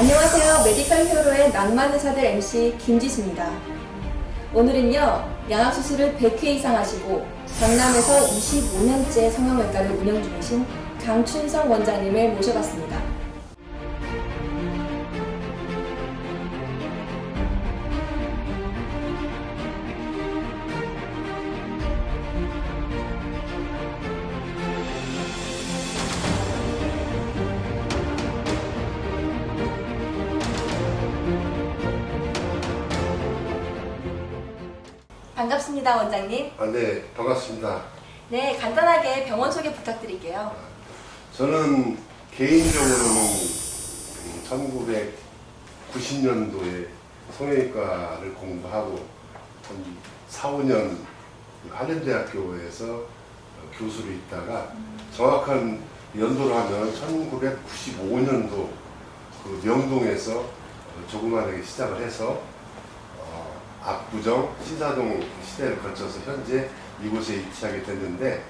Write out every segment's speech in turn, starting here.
안녕하세요. 메디컬 히어로의 낭만 의사들 MC 김지수입니다. 오늘은요, 양악수술을 100회 이상 하시고 경남에서 25년째 성형외과를 운영 중이신 강춘성 원장님을 모셔봤습니다. 반갑습니다, 원장님. 네, 반갑습니다. 네, 간단하게 병원 소개 부탁드릴게요. 저는 개인적으로는 1990년도에 성형외과를 공부하고 한 4, 5년 한림대학교에서 교수로 있다가 정확한 연도로 하면 1995년도 그 명동에서 조그만하게 시작을 해서 압구정, 신사동 시대를 거쳐서 현재 이곳에 입지하게 됐는데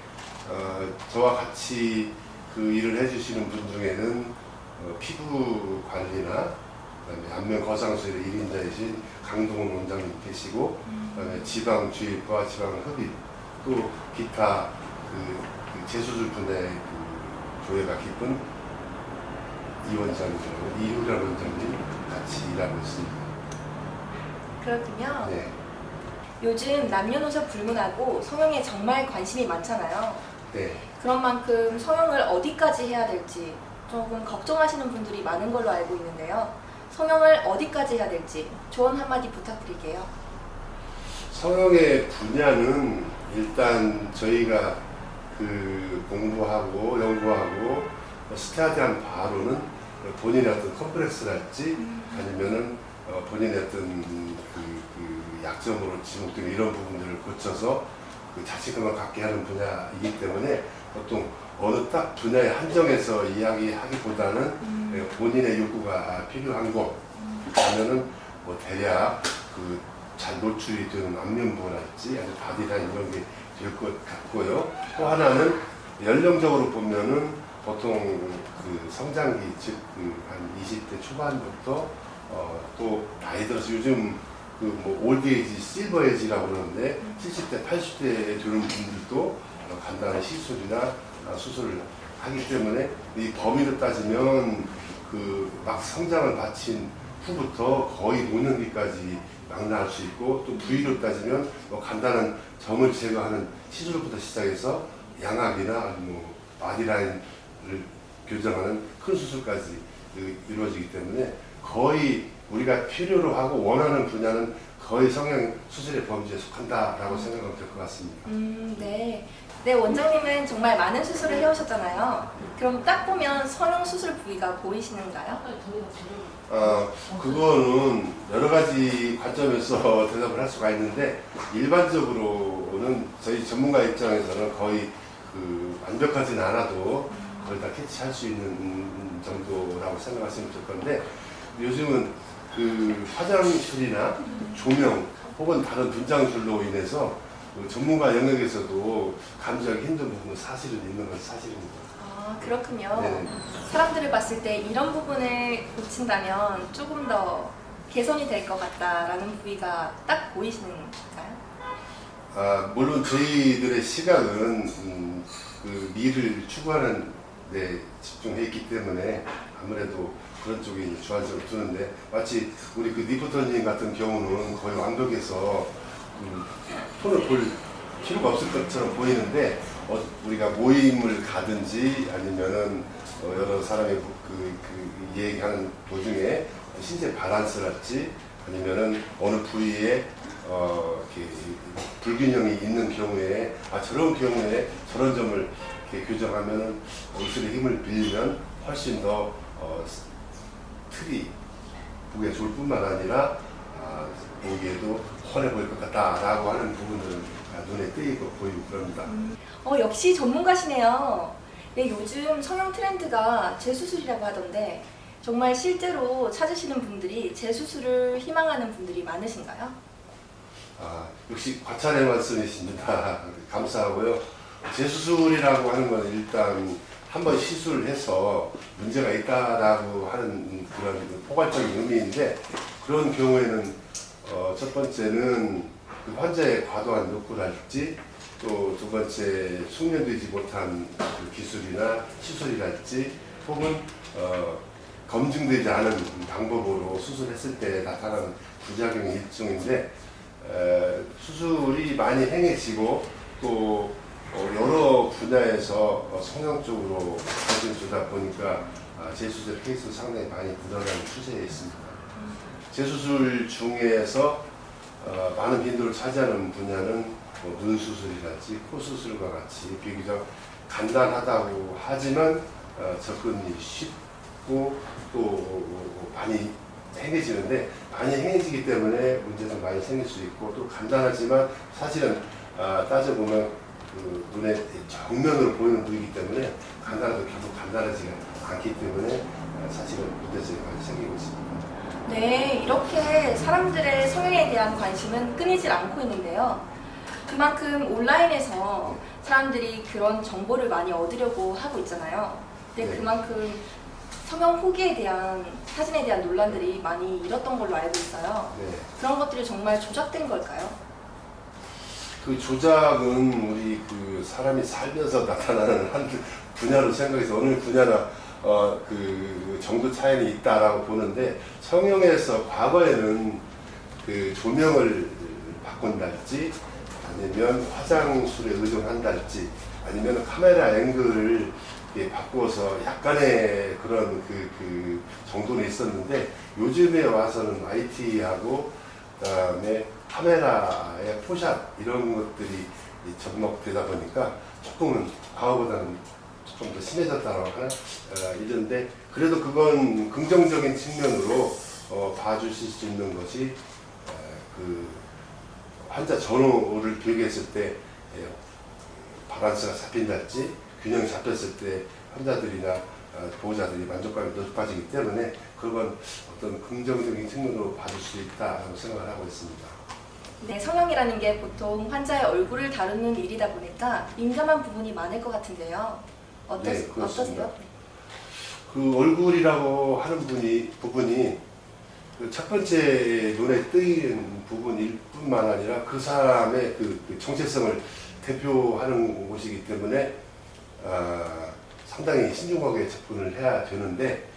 저와 같이 그 일을 해주시는 분 중에는 피부 관리나 그다음에 안면 거상술의 1인자이신 강동원 원장님 계시고 그다음에 지방주입과 지방흡입 또 기타 그 재수술 분야의 그 조예가 깊은 이 원장님, 이효란 원장님 같이 일하고 있습니다. 그렇군요. 네. 요즘 남녀노소 불문하고 성형에 정말 관심이 많잖아요. 네. 그런 만큼 성형을 어디까지 해야 될지 조금 걱정하시는 분들이 많은 걸로 알고 있는데요. 성형을 어디까지 해야 될지 조언 한마디 부탁드릴게요. 성형의 분야는 일단 저희가 그 공부하고 연구하고 스타디한 바로는 본인의 어떤 컴플렉스랄지 아니면은 본인의 어떤 그 약점으로 지목되는 이런 부분들을 고쳐서 그 자신감을 갖게 하는 분야이기 때문에 보통 어느 딱 분야에 한정해서 이야기하기보다는 본인의 욕구가 필요한 거 아니면은 뭐 대략 그 잘 노출이 되는 안면부랄지 아니면 바디라인 이런 게 될 것 같고요. 또 하나는 연령적으로 보면은 보통 그 성장기 즉 한 20대 초반부터 또 나이 들어서 요즘 그 뭐 올드에이지, 실버에이지라고 그러는데 70대, 80대에 되는 분들도 간단한 시술이나 수술을 하기 때문에 이 범위로 따지면 그 막 성장을 마친 후부터 거의 노년기까지 망라할 수 있고 또 부위로 따지면 뭐 간단한 점을 제거하는 시술부터 시작해서 양악이나 뭐 바디라인을 교정하는 큰 수술까지 이루어지기 때문에 거의 우리가 필요로 하고 원하는 분야는 거의 성형 수술의 범주에 속한다라고 생각하면 될 것 같습니다. 네. 네, 원장님은 정말 많은 수술을 해오셨잖아요. 그럼 딱 보면 성형 수술 부위가 보이시는가요? 그거는 여러 가지 관점에서 대답을 할 수가 있는데 일반적으로는 저희 전문가 입장에서는 거의 그 완벽하진 않아도 거의 다 캐치할 수 있는 정도라고 생각하시면 될 건데 요즘은 그 화장술이나 조명 혹은 다른 분장술로 인해서 그 전문가 영역에서도 감지하기 힘든 부분은 사실은 있는 건 사실입니다. 아, 그렇군요. 네. 사람들을 봤을 때 이런 부분을 고친다면 조금 더 개선이 될 것 같다라는 부위가 딱 보이시는가요? 물론 저희들의 시각은 그 미를 추구하는 데 집중해 있기 때문에 아무래도 그런 쪽에 주안점을 두는데 마치 우리 그 리포터님 같은 경우는 거의 완벽해서 손을 볼 필요가 없을 것처럼 보이는데 우리가 모임을 가든지 아니면은 여러 사람이 그 얘기하는 도중에 신체 밸런스랄지 아니면은 어느 부위에 이렇게 불균형이 있는 경우에 저런 경우에 저런 점을 이렇게 교정하면은 의술의 힘을 빌리면 훨씬 더 틀이 보기에 좋을 뿐만 아니라 보기에도 훤해 보일 것 같다라고 하는 부분들은 눈에 띄고 보이고 그럽니다. 역시 전문가시네요. 네, 요즘 성형 트렌드가 재수술이라고 하던데 정말 실제로 찾으시는 분들이 재수술을 희망하는 분들이 많으신가요? 역시 과찬의 말씀이십니다. 감사하고요. 재수술이라고 하는 건 일단 한번 시술해서 문제가 있다라고 하는 그런 포괄적인 의미인데, 그런 경우에는 첫 번째는 그 환자의 과도한 욕구랄지, 또 두 번째 숙련되지 못한 그 기술이나 시술이랄지, 혹은 검증되지 않은 방법으로 수술했을 때 나타나는 부작용의 일종인데, 수술이 많이 행해지고 또 여러 분야에서 성형적으로 관심 주다 보니까 재수술 케이스 상당히 많이 늘어나는 추세에 있습니다. 재수술 중에서 많은 빈도를 차지하는 분야는 눈 수술이랄지 코 수술과 같이 비교적 간단하다고 하지만 접근이 쉽고 또 많이 행해지는데, 많이 행해지기 때문에 문제도 많이 생길 수 있고, 또 간단하지만 사실은 따져보면 그 눈에 정면으로 보이는 부위이기 때문에 간단해도 결국 간단하지가 않기 때문에 사실은 문제점이 많이 생기고 있습니다. 네, 이렇게 사람들의 성형에 대한 관심은 끊이질 않고 있는데요. 그만큼 온라인에서 사람들이 그런 정보를 많이 얻으려고 하고 있잖아요. 근데 네. 그만큼 성형 후기에 대한 사진에 대한 논란들이 많이 일었던 걸로 알고 있어요. 네. 그런 것들이 정말 조작된 걸까요? 그 조작은 우리 그 사람이 살면서 나타나는 한 분야로 생각해서 어느 분야나 그 정도 차이는 있다라고 보는데, 성형에서 과거에는 그 조명을 바꾼달지, 아니면 화장술에 의존한달지, 아니면 카메라 앵글을 바꾸어서 약간의 그런 그 정도는 있었는데, 요즘에 와서는 IT하고 그다음에 카메라의 포샷 이런 것들이 접목되다 보니까 조금은 과거보다는 조금 더 심해졌다고 하나 이런데, 그래도 그건 긍정적인 측면으로 봐주실 수 있는 것이 그 환자 전후를 비교했을 때 밸런스가 잡힌달지, 균형이 잡혔을 때 환자들이나 보호자들이 만족감이 높아지기 때문에 그건 어떤 긍정적인 측면으로 봐줄 수 있다고 생각을 하고 있습니다. 네, 성형이라는 게 보통 환자의 얼굴을 다루는 일이다 보니까 민감한 부분이 많을 것 같은데요. 네, 그렇습니다. 어떠세요? 그 얼굴이라고 하는 부분이 그 첫 번째 눈에 띄는 부분일 뿐만 아니라 그 사람의 그 정체성을 대표하는 곳이기 때문에 상당히 신중하게 접근을 해야 되는데,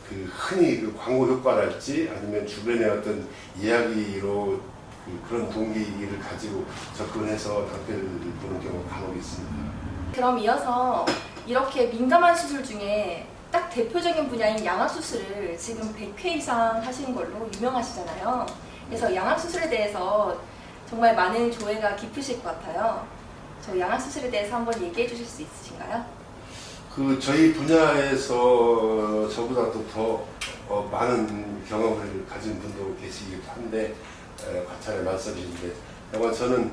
그 흔히 그 광고 효과랄지 아니면 주변의 어떤 이야기로 그런 동기를 가지고 접근해서 답변을 보는 경우가 간혹 있습니다. 그럼 이어서 이렇게 민감한 수술 중에 딱 대표적인 분야인 양악수술을 지금 100회 이상 하시는 걸로 유명하시잖아요. 그래서 양악수술에 대해서 정말 많은 조예가 깊으실 것 같아요. 저 양악수술에 대해서 한번 얘기해 주실 수 있으신가요? 그 저희 분야에서 저보다 또 더 많은 경험을 가진 분도 계시기도 한데 과찬에 말씀이신데, 다만 저는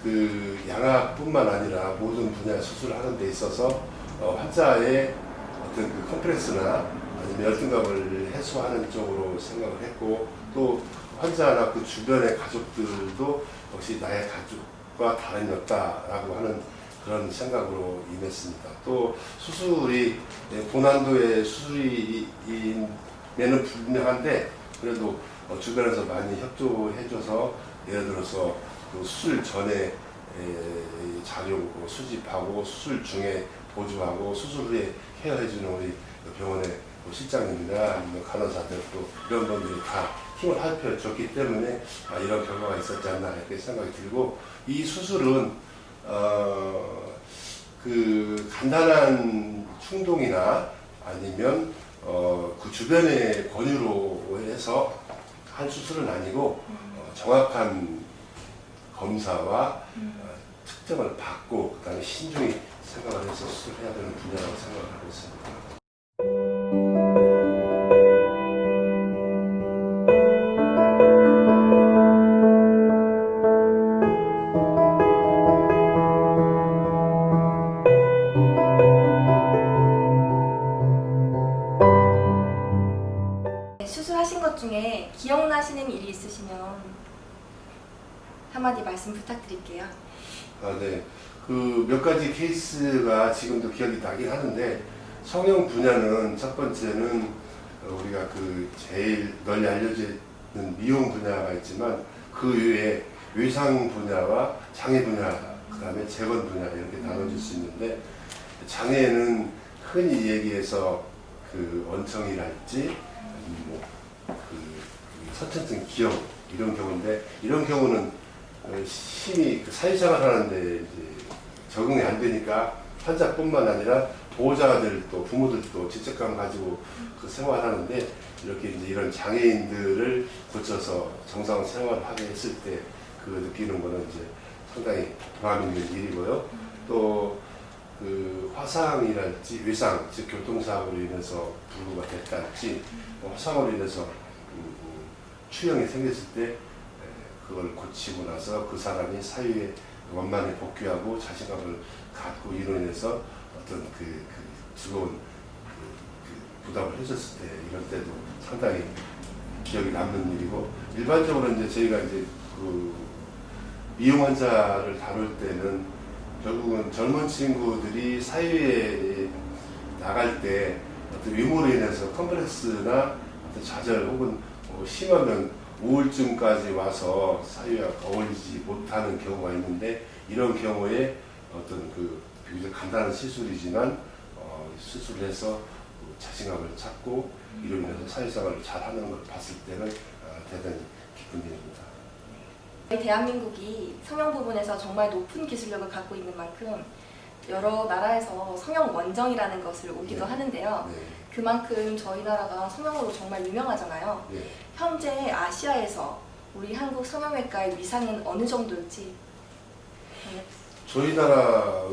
그 양악뿐만 아니라 모든 분야 수술을 하는 데 있어서 환자의 어떤 그 컴플렉스나 아니면 열등감을 해소하는 쪽으로 생각을 했고, 또 환자나 그 주변의 가족들도 역시 나의 가족과 다름이 없다라고 하는 그런 생각으로 임했습니다. 또 수술이 고난도의 수술임에는 불명한데, 그래도 주변에서 많이 협조해줘서, 예를 들어서 그 수술 전에 자료 수집하고, 수술 중에 보조하고, 수술 후에 케어해주는 우리 병원의 실장님이나 아니면 간호사들, 또 이런 분들이 다 힘을 합쳐줬기 때문에 이런 결과가 있었지 않나 이렇게 생각이 들고, 이 수술은 그 간단한 충동이나 아니면 그 주변의 권유로 해서 한 수술은 아니고 정확한 검사와 특정을 받고 그다음에 신중히 생각을 해서 수술해야 되는 분야라고 생각을 하고 있습니다. 수술하신 것 중에 기억나시는 일이 있으시면 한마디 말씀 부탁드릴게요. 네. 그 몇 가지 케이스가 지금도 기억이 나긴 하는데, 성형 분야는 첫 번째는 우리가 그 제일 널리 알려져 있는 미용 분야가 있지만, 그 외에 외상 분야와 장애 분야, 그 다음에 재건 분야 이렇게 나눠질 수 있는데, 장애는 흔히 얘기해서 그 원청이랄지 그 선천성 기형 이런 경우인데, 이런 경우는 심히 그 사회생활 하는데 이제 적응이 안 되니까 환자뿐만 아니라 보호자들도 부모들도 죄책감 가지고 그 생활하는데, 이렇게 이제 이런 장애인들을 고쳐서 정상 생활을 하게 했을 때 그 느끼는 거는 이제 상당히 보람 있는 일이고요. 또 그 화상이랄지 외상, 즉 교통사고로 인해서 불구가 됐달지 화상으로 인해서 추형이 생겼을 때 그걸 고치고 나서 그 사람이 사회에 원만히 복귀하고 자신감을 갖고 이로 인해서 어떤 그 즐거운 부담을 해줬을 때, 이럴 때도 상당히 기억이 남는 일이고, 일반적으로 이제 저희가 이제 그 미용 환자를 다룰 때는 결국은 젊은 친구들이 사회에 나갈 때 어떤 외모로 인해서 컴플렉스나 어떤 좌절 혹은 심하면 우울증까지 와서 사회와 어울리지 못하는 경우가 있는데, 이런 경우에 어떤 그 비교적 간단한 시술이지만 수술을 해서 자신감을 찾고 이로 인해서 사회생활을 잘하는 걸 봤을 때는 대단히 기쁜 일입니다. 대한민국이 성형 부분에서 정말 높은 기술력을 갖고 있는 만큼 여러 나라에서 성형 원정이라는 것을 오기도 하는데요. 네. 그만큼 저희 나라가 성형으로 정말 유명하잖아요. 네. 현재 아시아에서 우리 한국 성형외과의 위상은 어느 정도일지. 저희 나라,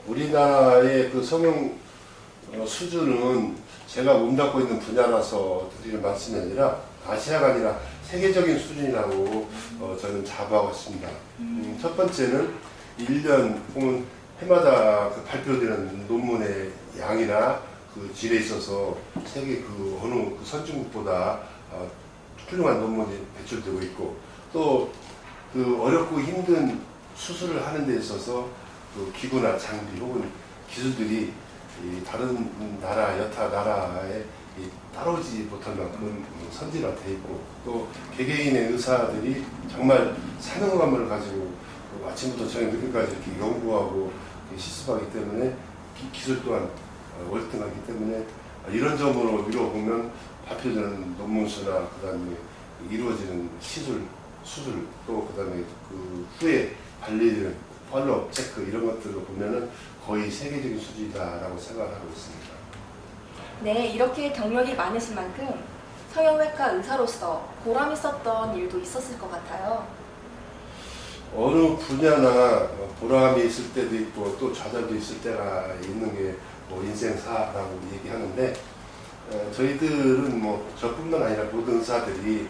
우리나라의 그 성형 수준은 제가 몸담고 있는 분야라서 드리는 말씀이 아니라 아시아가 아니라 세계적인 수준이라고 저는 자부하고 있습니다. 첫 번째는 1년 혹은 해마다 그 발표되는 논문의 양이나 그 질에 있어서 세계 그 어느 그 선진국보다 훌륭한 논문이 배출되고 있고, 또 그 어렵고 힘든 수술을 하는 데 있어서 그 기구나 장비 혹은 기술들이 이 다른 나라, 여타 나라에 따라오지 못할 만큼 선진화되어 있고, 또 개개인의 의사들이 정말 사명감을 가지고 아침부터 저녁 늦게까지 이렇게 연구하고 실습하기 때문에 기술 또한 월등하기 때문에, 이런 점으로 미뤄보면 발표되는 논문수나 그 다음에 이루어지는 시술, 수술, 또 그 다음에 그 후에 관리되는 팔로업 체크 이런 것들을 보면은 거의 세계적인 수준이다라고 생각을 하고 있습니다. 네, 이렇게 경력이 많으신 만큼 성형외과 의사로서 보람 있었던 일도 있었을 것 같아요. 어느 분야나 보람이 있을 때도 있고 또 좌절도 있을 때가 있는 게 뭐 인생사라고 얘기하는데, 저희들은 뭐 저뿐만 아니라 모든 의사들이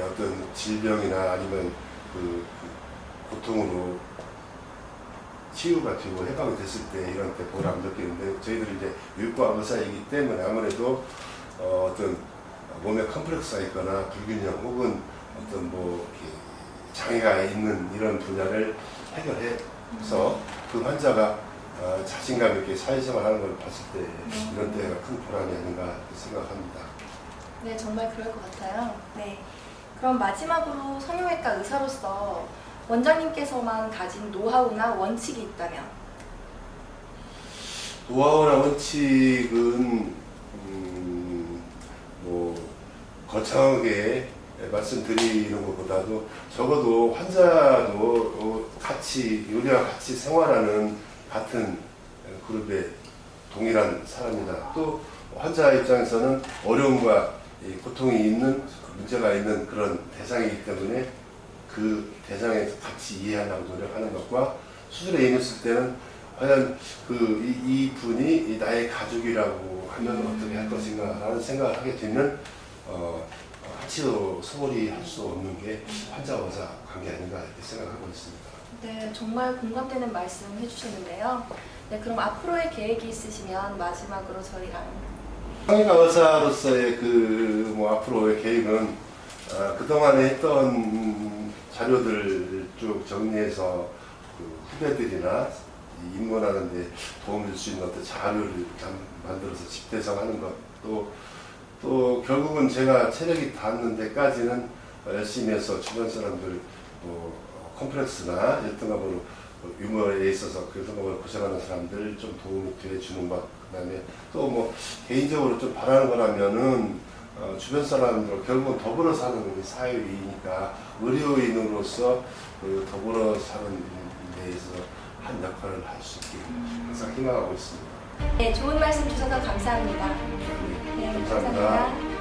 어떤 질병이나 아니면 그 고통으로 치유가 되고 해방이 됐을 때 이런 때 보람 느끼는데, 저희들이 이제 외과 의사이기 때문에 아무래도 어떤 몸에 컴플렉스가 있거나 불균형 혹은 어떤 뭐 장애가 있는 이런 분야를 해결해서 그 환자가 자신감 있게 사회생활하는 걸 봤을 때 이런 때가 큰 보람이 아닌가 생각합니다. 네, 정말 그럴 것 같아요. 네, 그럼 마지막으로 성형외과 의사로서 원장님께서만 가진 노하우나 원칙이 있다면? 노하우나 원칙은 뭐 거창하게 말씀드리는 것보다도 적어도 환자도 같이 우리와 같이 생활하는 같은 그룹의 동일한 사람이다. 또 환자 입장에서는 어려움과 고통이 있는 문제가 있는 그런 대상이기 때문에 그 대상에 같이 이해하려고 노력하는 것과, 수술에 임했을 때는 과연 이 분이 나의 가족이라고 하면 어떻게 할 것인가라는 생각을 하게 되면 한치도 소홀히 할 수 없는 게 환자와 의사 관계 아닌가 이렇게 생각하고 있습니다. 네, 정말 공감되는 말씀 해주셨는데요. 네, 그럼 앞으로의 계획이 있으시면 마지막으로 저희랑. 성형외과 의사로서의 그 뭐 앞으로의 계획은 그동안에 했던 자료들 쭉 정리해서 그 후배들이나 입문하는 데 도움을 줄 수 있는 어떤 자료를 만들어서 집대성하는 것도 또 결국은 제가 체력이 닿는 데까지는 열심히 해서 주변 사람들 컴플렉스나 열등감으로 유머에 있어서 그 열등감으로 고생하는 사람들 좀 도움이 돼주는 것, 그다음에 또 뭐 개인적으로 좀 바라는 거라면은 주변 사람들 결국은 더불어 사는 우리 사회이니까 의료인으로서 그 더불어 사는 데 있어서 한 역할을 할 수 있게 항상 희망하고 있습니다. 네, 좋은 말씀 주셔서 감사합니다. 네, 네, 감사합니다. 감사합니다.